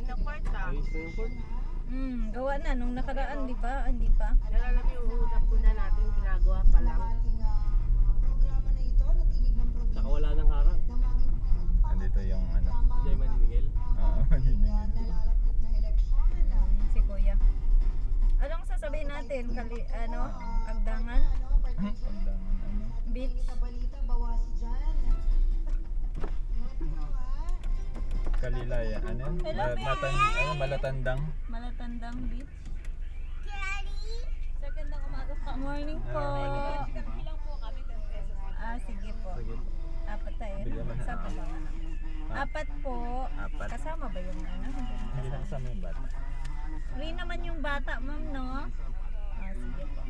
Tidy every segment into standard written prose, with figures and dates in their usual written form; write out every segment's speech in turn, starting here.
na kwarta. Ayos na yung port. Gawa na nung nakaraan, di ba? Hindi pa. Nalalam yung udap po na natin, ginagawa pa lang. Saka wala nang harang. Andito yung ano. Hindi ay maniningil. Oo, maniningil. Si Kuya. Anong sasabihin natin? Agdangan? Pandangan ano. Beach? Kalilay, ano yun? Hello, Malatandang. Malatandang Beach? Secondang umaga pa. Morning po. Morning. Ilang po kami, 10 pesos. Sige po. Sige. Apat tayo. Bigyan mo na. Sapa ba? Apat po. Apat. Kasama ba yung ano? Hindi na kasama yung bata. Free naman yung bata, ma'am, no? Sige po.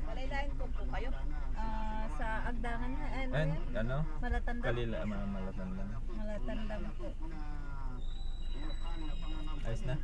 Malaylayan po po kayo. Sa Agdangan, ano And yan? ano? Malatandang. Kalila, malatandang. Malatandang po. Ayos na?